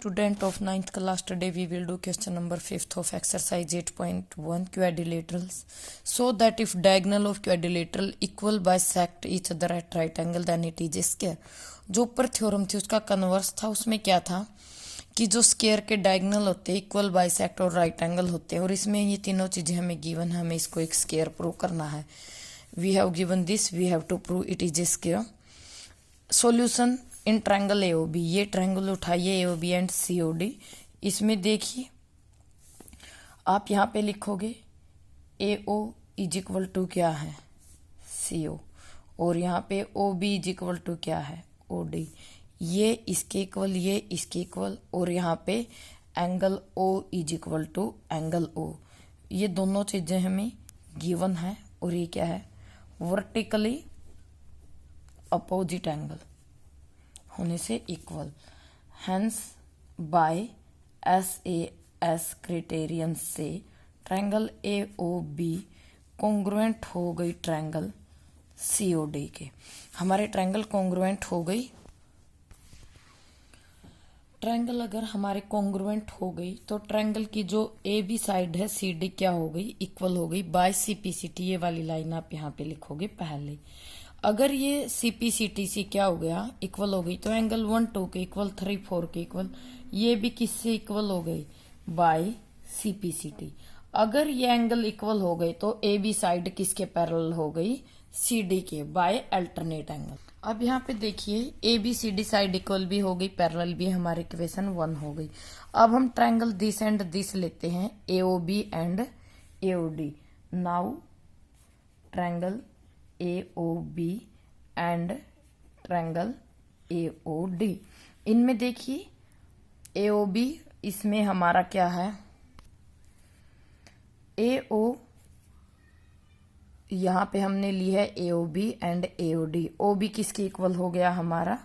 Student of ninth class, today we will do question number 5th of exercise 8.1 quadrilaterals. So that if diagonal of quadrilateral equal bisect each other at right angle then it is a square. जो ऊपर theorem थी उसका converse था, उसमें क्या था कि जो स्क्वायर के डायगोनल होते हैं इक्वल बाइसेक्ट और राइट एंगल होते हैं, और इसमें ये तीनों चीजें हमें गिवन है, हमें इसको एक स्क्वायर प्रूव करना है. We have given this, we have to prove it is a square. Solution in triangle AOB, ये ट्रायंगल उठाइए एओबी एंड सीओडी. इसमें देखिए आप यहाँ पे लिखोगे एओ इज इक्वल टू क्या है सीओ, और यहाँ पे O B is equal to क्या है ओ डी. ये इसके इक्वल, ये इसके इक्वल, और यहाँ पे angle O is equal to angle O. ये दोनों चीजें हमें गिवन है, और ये क्या है वर्टिकली अपोजिट एंगल होने से equal. Hence by S criterion से triangle A O B congruent हो गई ट्रायंगल सी ओ डी के. हमारे ट्रायंगल कॉन्ग्रुएंट हो गई. ट्रायंगल अगर हमारे कॉन्ग्रुएंट हो गई तो ट्रायंगल की जो ए बी साइड है सी डी क्या हो गई इक्वल हो गई by C P C T. ये वाली लाइन आप यहाँ पे लिखोगे पहले. अगर ये सी पी सी टी सी क्या हो गया इक्वल हो गई तो एंगल 1 2 के इक्वल 3 4 के इक्वल ये भी किससे इक्वल हो गई by C P C T. अगर ये एंगल इक्वल हो गए तो ए बी साइड किसके पैरेलल हो गई सी डी के बाय अल्टरनेट एंगल. अब यहाँ पे देखिए A B C D side equal भी हो गई, पैरेलल भी, हमारी इक्वेशन 1 हो गई. अब हम ट्रायंगल दिस एंड दिस लेते हैं A O B and A O D. Now triangle AOB and triangle AOD. इनमें देखिए AOB, इसमें हमारा क्या है AO, यहां पे हमने ली है AOB एंड AOD. OB किसके इक्वल हो गया हमारा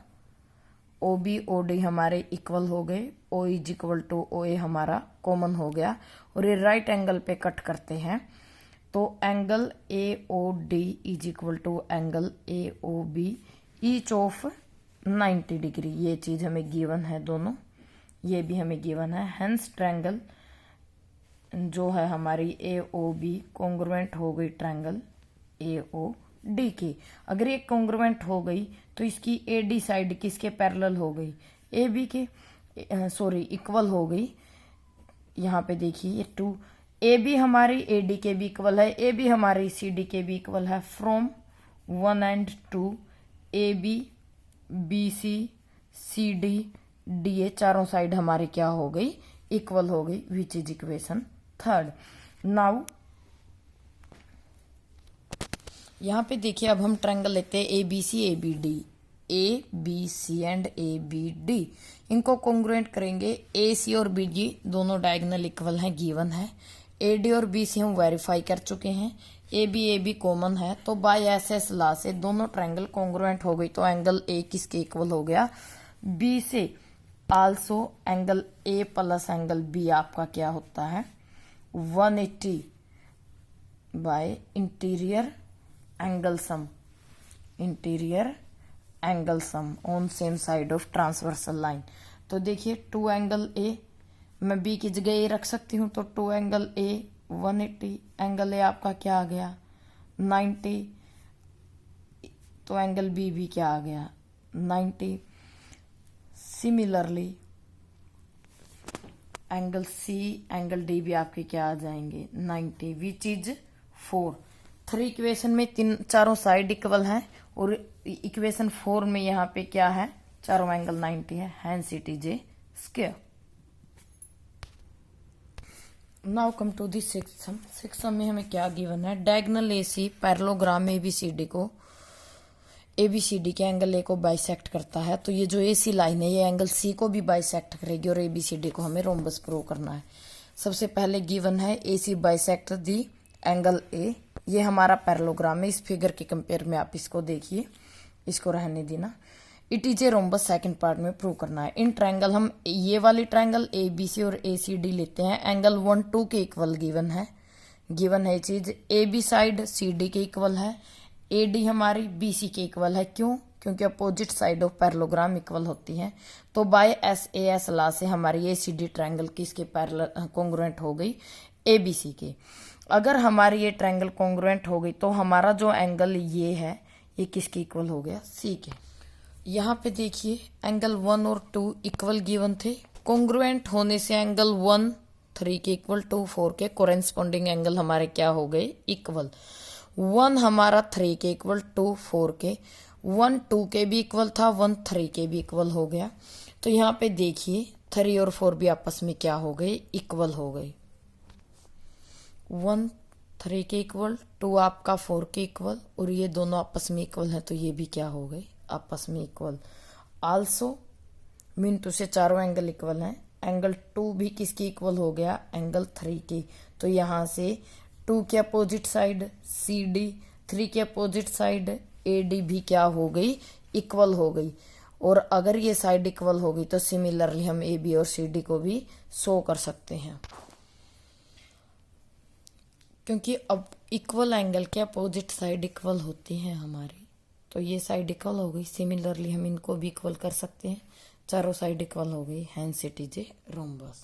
OB OD हमारे इक्वल हो गए. O is equal to OA हमारा कॉमन हो गया, और ये राइट एंगल पे कट करते हैं तो angle AOD is equal to angle AOB each of 90 degree. ये चीज हमें गिवन है दोनों, ये भी हमें गिवन है. हेंस ट्रायंगल जो है हमारी AOB कॉन्ग्रुएंट हो गई ट्रायंगल AOD की. अगर ये कॉन्ग्रुएंट हो गई तो इसकी AD साइड किसके पैरेलल हो गई AB के, सॉरी इक्वल हो गई. यहाँ पे देखिए ये 2 ए बी हमारी ए डी के भी इक्वल है, ए बी हमारी सी डी के भी इक्वल है. From 1 and 2 A B B C C D D A चारों साइड हमारी क्या हो गई इक्वल हो गई, विच इज इक्वेशन 3. नाउ यहाँ पे देखिए अब हम ट्रायंगल लेते हैं A B C A B D. A B C and A B D इनको कॉन्ग्रुएंट करेंगे. ए सी और बी डी दोनों डायगोनल इक्वल हैं, गिवन है. ए डी और बी सी हम वेरीफाई कर चुके हैं. ए बी कॉमन है, तो बाय एस एस लॉ से दोनों ट्रायंगल कॉन्ग्रुएंट हो गई. तो एंगल ए किसके इक्वल हो गया बी से. Also angle A plus angle B आपका क्या होता है 180 by interior angle sum, interior angle sum on same side of transversal line. तो देखिए 2 एंगल ए, मैं बी की जगह ए रख सकती हूँ, तो 2 एंगल ए 180, एंगल ए आपका क्या आ गया 90, तो एंगल बी भी क्या आ गया 90. Similarly angle C angle D भी आपके क्या आ जाएंगे 90, विच इज 4. 3 इक्वेशन में चारों साइड इक्वल हैं, और इक्वेशन 4 में यहाँ पे क्या है चारों एंगल 90 है. Hence it is a square. Now come to this section. Section में हमें क्या गिवन है डायगोनल एसी पैरेललोग्राम एबीसीडी को, एबीसीडी के एंगल ए को बाइसेक्ट करता है. तो ये जो एसी लाइन है ये एंगल सी को भी बाइसेक्ट करेगी, और एबीसीडी को हमें रोम्बस प्रूव करना है. सबसे पहले गिवन है AC bisect the angle A. ये हमारा पैरेललोग्राम है. इस फिगर के कंपेयर में आप इसको देखिए, इसको रहने देना. It is a rhombus second part में प्रूव करना है. इन ट्रायंगल हम ये वाली ट्रायंगल ए बी सी और ए सी डी लेते हैं. एंगल 1 2 के इक्वल गिवन है ये चीज. A B side C D के इक्वल है, ए डी हमारी बी सी के इक्वल है. क्यों? क्योंकि opposite side of parallelogram equal होती हैं। तो बाय SAS लॉ से हमारी ACD ट्रायंगल किसके पैरेलल कॉन्ग्रुएंट हो गई, ABC के। अगर हमारी ये ट्रायंगल कॉन्ग्रुएंट हो गई तो हमारा जो एंगल ये है ये किसके इक्वल हो गया, C के। यहाँ पे देखिए एंगल 1 और 2 इक्वल गिवन थे, कॉन्ग्रुएंट होने से एंगल 1 3 के इक्वल, 2 4 के, कोरेस्पॉन्डिंग एंगल हमारे क्या हो गए, इक्वल। 1 हमारा 3 के इक्वल, 2 4 के, 1 2 के भी इक्वल था, 1 3 के भी इक्वल हो गया। तो यहाँ पे देखिए 3 और 4 भी आपस में क्या हो गए, इक्वल हो गए। 1 3 के इक्वल, 2 आपका 4 के इक्वल, और ये दोनों आपस में इक्वल है तो ये भी क्या हो गए, आपस में इक्वल। आल्सो मीन टू से चारों एंगल इक्वल हैं। एंगल 2 भी किसके इक्वल हो गया, एंगल 3 के। तो यहाँ से 2 के अपोजिट साइड CD, 3 के अपोजिट साइड AD भी क्या हो गई, इक्वल हो गई। और अगर ये साइड इक्वल हो गई तो सिमिलरली हम AB और CD को भी शो कर सकते हैं, क्योंकि अब इक्वल एंगल के अपोजिट साइड इक्वल होती हैं हमारी। तो ये साइड इक्वल हो गई, सिमिलरली हम इनको भी इक्वल कर सकते हैं, चारों साइड इक्वल हो गई, hence it is a rhombus.